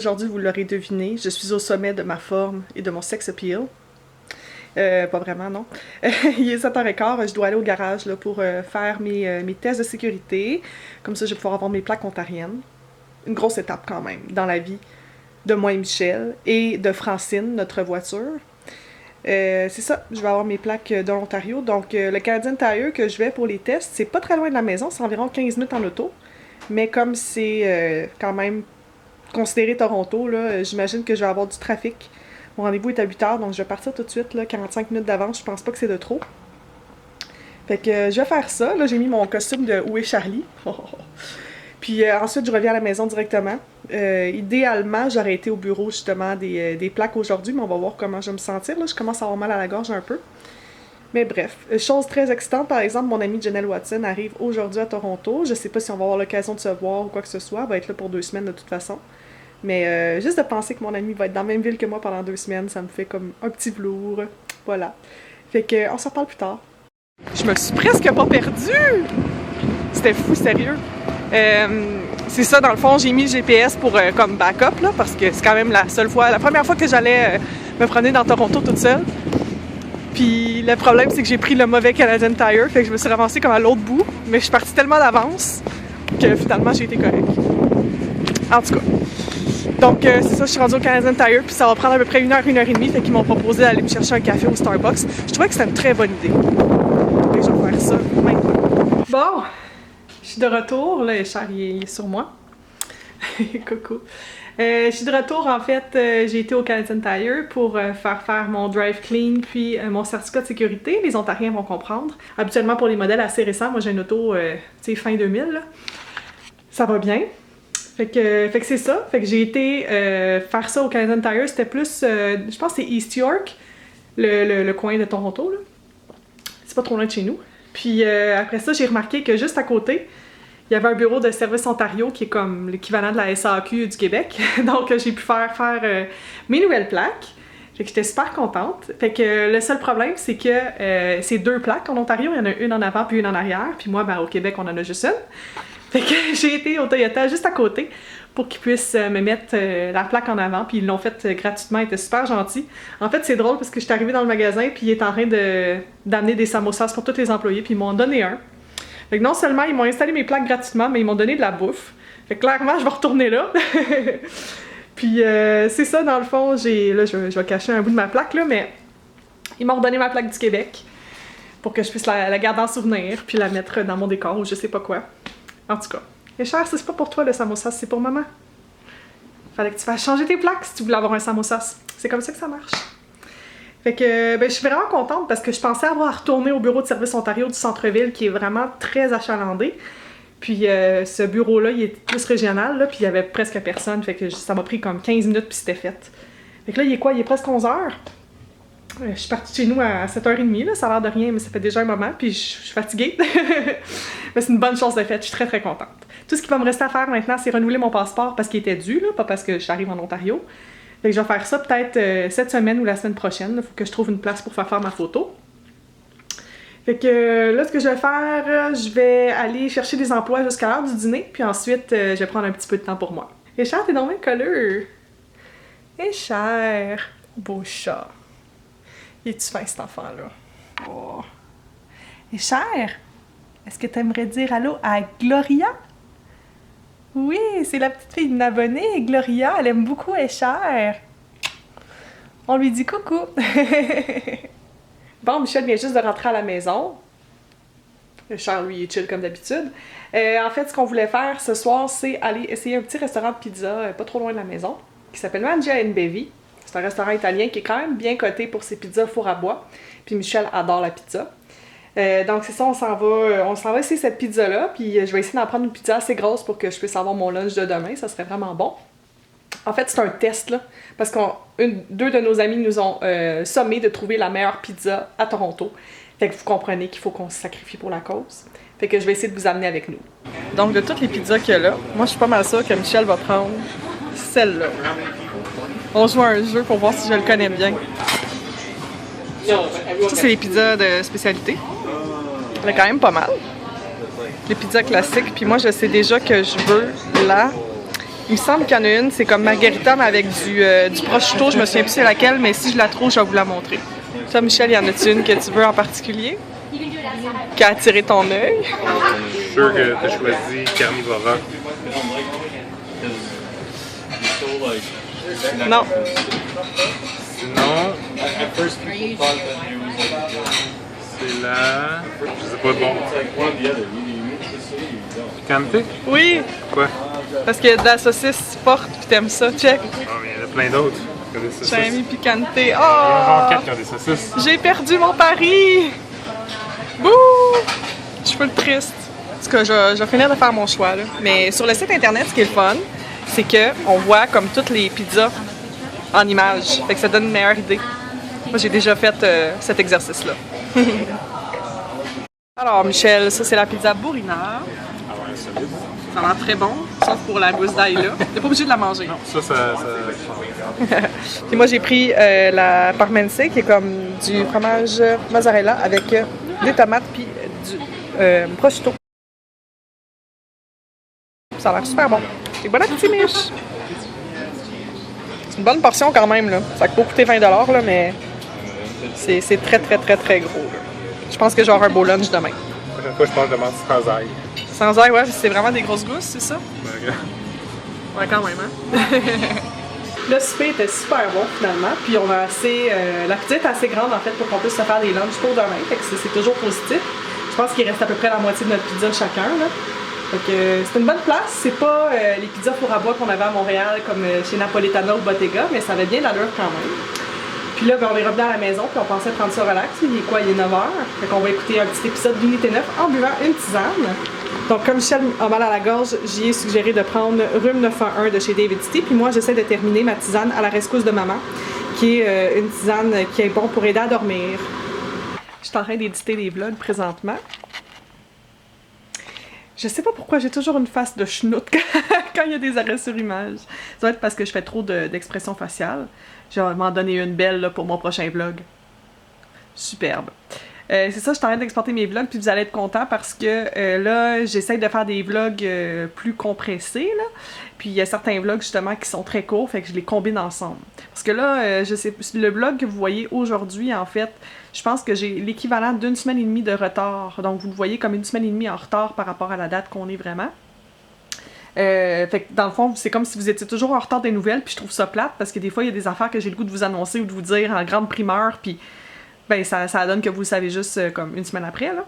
Aujourd'hui, vous l'aurez deviné, je suis au sommet de ma forme et de mon sex appeal. Pas vraiment, non. Il est 7h15, je dois aller au garage là, pour faire mes tests de sécurité. Comme ça, je vais pouvoir avoir mes plaques ontariennes. Une grosse étape quand même dans la vie de moi et Michel et de Francine, notre voiture. C'est ça, je vais avoir mes plaques de l'Ontario. Donc, le Canadian Tire que je vais pour les tests, c'est pas très loin de la maison, c'est environ 15 minutes en auto. Mais comme c'est quand même considéré Toronto, là, j'imagine que je vais avoir du trafic. Mon rendez-vous est à 8h, donc je vais partir tout de suite, là, 45 minutes d'avance, je pense pas que c'est de trop. Fait que je vais faire ça. Là, j'ai mis mon costume de Où est Charlie? Puis ensuite, je reviens à la maison directement. Idéalement, j'aurais été au bureau justement des plaques aujourd'hui, mais on va voir comment je vais me sentir. Là, je commence à avoir mal à la gorge un peu. Mais bref, chose très excitante, par exemple, mon amie Janelle Watson arrive aujourd'hui à Toronto. Je sais pas si on va avoir l'occasion de se voir ou quoi que ce soit. Elle va être là pour 2 semaines de toute façon. Mais juste de penser que mon amie va être dans la même ville que moi pendant 2 semaines, ça me fait comme un petit velours. Voilà. Fait que on s'en reparle plus tard. Je me suis presque pas perdue! C'était fou, sérieux. C'est ça, dans le fond, j'ai mis le GPS pour comme backup, là, parce que c'est quand même la première fois que j'allais me promener dans Toronto toute seule. Puis le problème, c'est que j'ai pris le mauvais Canadian Tire, fait que je me suis ramassée comme à l'autre bout, mais je suis partie tellement d'avance que finalement j'ai été correcte. En tout cas. Donc c'est ça, je suis rendue au Canadian Tire, puis ça va prendre à peu près 1h, 1h30, fait qu'ils m'ont proposé d'aller me chercher un café au Starbucks. Je trouvais que c'était une très bonne idée. Et je vais faire ça maintenant. Bon! Je suis de retour, là, Charlie est sur moi. Coucou. Je suis de retour, en fait, j'ai été au Canadian Tire pour faire mon drive clean puis mon certificat de sécurité. Les Ontariens vont comprendre. Habituellement, pour les modèles assez récents, moi j'ai une auto, tu sais, fin 2000, là. Ça va bien. Fait que c'est ça. Fait que j'ai été faire ça au Canadian Tire. C'était plus, je pense que c'est East York, le coin de Toronto, là. C'est pas trop loin de chez nous. Puis après ça, j'ai remarqué que juste à côté, il y avait un bureau de Service Ontario qui est comme l'équivalent de la SAQ du Québec. Donc j'ai pu faire mes nouvelles plaques. Fait que j'étais super contente. Fait que le seul problème, c'est que c'est 2 plaques en Ontario. Il y en a une en avant puis une en arrière. Puis moi, ben, au Québec, on en a juste une. Fait que j'ai été au Toyota juste à côté pour qu'ils puissent me mettre la plaque en avant, puis ils l'ont fait gratuitement, ils étaient super gentils. En fait, c'est drôle parce que je suis arrivée dans le magasin, puis il est en train d'amener des samosas pour tous les employés, puis ils m'ont donné un. Fait que non seulement ils m'ont installé mes plaques gratuitement, mais ils m'ont donné de la bouffe. Fait que clairement, je vais retourner là. Puis c'est ça, dans le fond, là, je vais cacher un bout de ma plaque, là, mais ils m'ont redonné ma plaque du Québec pour que je puisse la garder en souvenir, puis la mettre dans mon décor ou je sais pas quoi. En tout cas. Et cher, c'est pas pour toi le samosas, c'est pour maman. Fallait que tu fasses changer tes plaques si tu voulais avoir un samosas. C'est comme ça que ça marche. Fait que ben, je suis vraiment contente parce que je pensais avoir retourné au bureau de Service Ontario du centre-ville qui est vraiment très achalandé. Puis ce bureau-là, il est plus régional, là, puis il y avait presque personne. Fait que ça m'a pris comme 15 minutes puis c'était fait. Fait que là, il est quoi? Il est presque 11h. Je suis partie de chez nous à 7h30, là, ça a l'air de rien, mais ça fait déjà un moment, puis je suis fatiguée. Mais c'est une bonne chose de fait, je suis très très contente. Tout ce qui va me rester à faire maintenant, c'est renouveler mon passeport parce qu'il était dû, là, pas parce que j'arrive en Ontario. Fait que je vais faire ça peut-être cette semaine ou la semaine prochaine. Il faut que je trouve une place pour faire ma photo. Fait que là, ce que je vais faire, je vais aller chercher des emplois jusqu'à l'heure du dîner, puis ensuite, je vais prendre un petit peu de temps pour moi. Et cher, t'es dans le même colleux. Et cher, beau chat. Il est-tu fin, cet enfant-là? Oh. Et cher, est-ce que t'aimerais dire allô à Gloria? Oui, c'est la petite fille d'une abonnée, Gloria. Elle aime beaucoup Cher. On lui dit coucou. Bon, Michel vient juste de rentrer à la maison. Cher, lui, il est chill comme d'habitude. En fait, ce qu'on voulait faire ce soir, c'est aller essayer un petit restaurant de pizza pas trop loin de la maison, qui s'appelle Mangia and Bevi. C'est un restaurant italien qui est quand même bien coté pour ses pizzas four à bois. Puis Michel adore la pizza. Donc c'est ça, on s'en va essayer cette pizza-là. Puis je vais essayer d'en prendre une pizza assez grosse pour que je puisse avoir mon lunch de demain. Ça serait vraiment bon. En fait, c'est un test, là. Parce que 2 de nos amis nous ont sommé de trouver la meilleure pizza à Toronto. Fait que vous comprenez qu'il faut qu'on se sacrifie pour la cause. Fait que je vais essayer de vous amener avec nous. Donc de toutes les pizzas qu'il y a là, moi je suis pas mal sûre que Michel va prendre celle-là. On joue à un jeu pour voir si je le connais bien. Ça, c'est les pizzas de spécialité. Il y en a quand même pas mal. Les pizzas classiques. Puis moi, je sais déjà que je veux la Il me semble qu'il y en a une, c'est comme margarita, mais avec du prosciutto. Je me souviens plus c'est laquelle, mais si je la trouve, je vais vous la montrer. Toi, Michel, y en a-tu une que tu veux en particulier? Qui a attiré ton œil? Je suis sûr que tu as choisi Carnivora. Non. Sinon, c'est la... Je sais pas, bon... Picante? Oui, Quoi? parce qu'il y a de la saucisse forte, puis t'aimes ça. Check. Ah, mais il y en a plein d'autres qui ont des saucisses. J'ai mis picante. Il y en a Oh! 4 qui ont des saucisses. J'ai perdu mon pari! Bouh! Je suis full triste. En tout cas, je vais finir de faire mon choix, là. Mais sur le site internet, ce qui est le fun, c'est qu'on voit comme toutes les pizzas en images. Fait que ça donne une meilleure idée. Moi, j'ai déjà fait cet exercice-là. Alors, Michel, ça, c'est la pizza Bourina. Ah ouais, solide. Ça a l'air très bon, sauf pour la gousse d'ail là. T'es pas obligé de la manger. Non, ça... Puis moi, j'ai pris la parmense, qui est comme du fromage mozzarella avec des tomates puis du prosciutto. Ça a l'air super bon. C'est bon appétit, Mich! C'est une bonne portion quand même, là. Ça a pas coûté 20 $, là, mais c'est très, très, très, très gros, là. Je pense que j'aurai un beau lunch demain. La prochaine fois, je pense que je demande sans ail. Sans ail, ouais, c'est vraiment des grosses gousses, c'est ça? Ouais, Ouais, quand même, hein? Le souper était super bon, finalement. Puis on a assez... la pizza est assez grande, en fait, pour qu'on puisse se faire des lunchs pour demain. Fait que c'est toujours positif. Je pense qu'il reste à peu près la moitié de notre pizza chacun, là. Fait que c'est une bonne place. C'est pas les pizzas four à bois qu'on avait à Montréal, comme chez Napoletana ou Bottega, mais ça avait bien l'allure quand même. Puis là, ben, on est revenu à la maison, puis on pensait prendre ça relax. Il est quoi? Il est 9h. Fait qu'on va écouter un petit épisode d'Unité 9 en buvant une tisane. Donc, comme Michel a mal à la gorge, j'y ai suggéré de prendre Rhume 911 de chez David City. Puis moi, j'essaie de terminer ma tisane à la rescousse de maman, qui est une tisane qui est bon pour aider à dormir. Je suis en train d'éditer des vlogs présentement. Je sais pas pourquoi j'ai toujours une face de chenoute quand il y a des arrêts sur image. Ça doit être parce que je fais trop d'expressions faciales. Je vais m'en donner une belle là, pour mon prochain vlog. Superbe. C'est ça, je suis en train d'exporter mes vlogs, puis vous allez être contents parce que là, j'essaie de faire des vlogs plus compressés, là. Puis il y a certains vlogs, justement, qui sont très courts, fait que je les combine ensemble. Parce que là, je sais, le vlog que vous voyez aujourd'hui, en fait, je pense que j'ai l'équivalent d'une semaine et demie de retard. Donc, vous le voyez comme une semaine et demie en retard par rapport à la date qu'on est vraiment. Fait que dans le fond, c'est comme si vous étiez toujours en retard des nouvelles, puis je trouve ça plate, parce que des fois, il y a des affaires que j'ai le goût de vous annoncer ou de vous dire en grande primeur, puis ben ça donne que vous le savez juste comme une semaine après, là.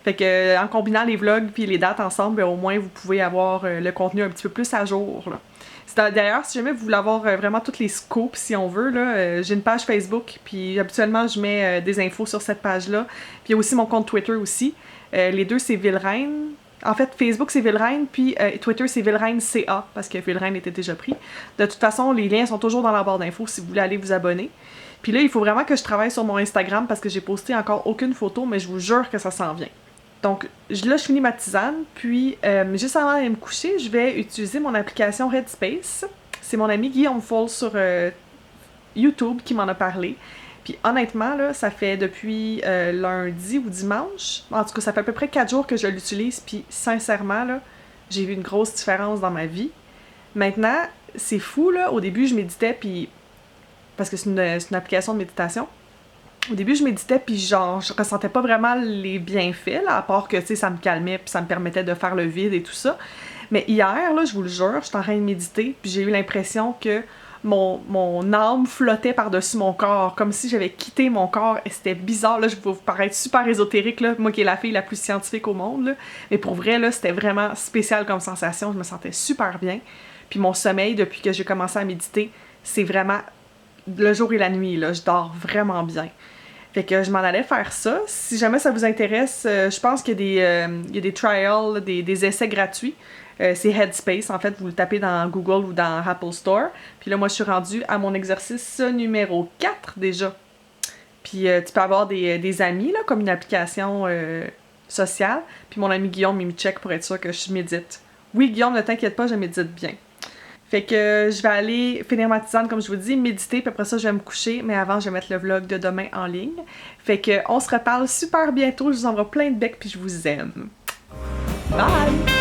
Fait que en combinant les vlogs puis les dates ensemble, ben, au moins vous pouvez avoir le contenu un petit peu plus à jour, là. D'ailleurs, si jamais vous voulez avoir vraiment toutes les scoops, si on veut, là, j'ai une page Facebook, puis habituellement je mets des infos sur cette page-là. Puis il y a aussi mon compte Twitter aussi. Les deux, c'est Villereine. En fait, Facebook, c'est Villereine, puis Twitter, c'est Villereine CA, parce que Villereine était déjà pris. De toute façon, les liens sont toujours dans la barre d'infos si vous voulez aller vous abonner. Puis là, il faut vraiment que je travaille sur mon Instagram, parce que j'ai posté encore aucune photo, mais je vous jure que ça s'en vient. Donc là, je finis ma tisane, puis juste avant d'aller me coucher, je vais utiliser mon application Headspace. C'est mon ami Guillaume Fall sur YouTube qui m'en a parlé. Puis honnêtement, là, ça fait depuis lundi ou dimanche, en tout cas, ça fait à peu près 4 jours que je l'utilise, puis sincèrement, là, j'ai vu une grosse différence dans ma vie. Maintenant, c'est fou, là, au début, je méditais, puis parce que c'est une application de méditation. Au début, je méditais, puis genre, je ressentais pas vraiment les bienfaits, là, à part que, tu sais, ça me calmait, puis ça me permettait de faire le vide et tout ça. Mais hier, là, je vous le jure, j'étais en train de méditer, puis j'ai eu l'impression que mon âme flottait par-dessus mon corps, comme si j'avais quitté mon corps, et c'était bizarre, là, je vais vous paraître super ésotérique, là, moi qui est la fille la plus scientifique au monde, là. Mais pour vrai, là, c'était vraiment spécial comme sensation, je me sentais super bien. Puis mon sommeil, depuis que j'ai commencé à méditer, c'est vraiment le jour et la nuit, là, je dors vraiment bien. Fait que je m'en allais faire ça. Si jamais ça vous intéresse, je pense qu'il y a des trials, des essais gratuits. C'est Headspace, en fait, vous le tapez dans Google ou dans Apple Store. Puis là, moi, je suis rendue à mon exercice numéro 4 déjà. Puis tu peux avoir des amis, là, comme une application sociale. Puis mon ami Guillaume, il me check pour être sûr que je médite. Oui, Guillaume, ne t'inquiète pas, je médite bien. Fait que je vais aller finir ma tisane, comme je vous dis, méditer, puis après ça, je vais me coucher. Mais avant, je vais mettre le vlog de demain en ligne. Fait que on se reparle super bientôt. Je vous envoie plein de becs, puis je vous aime. Bye!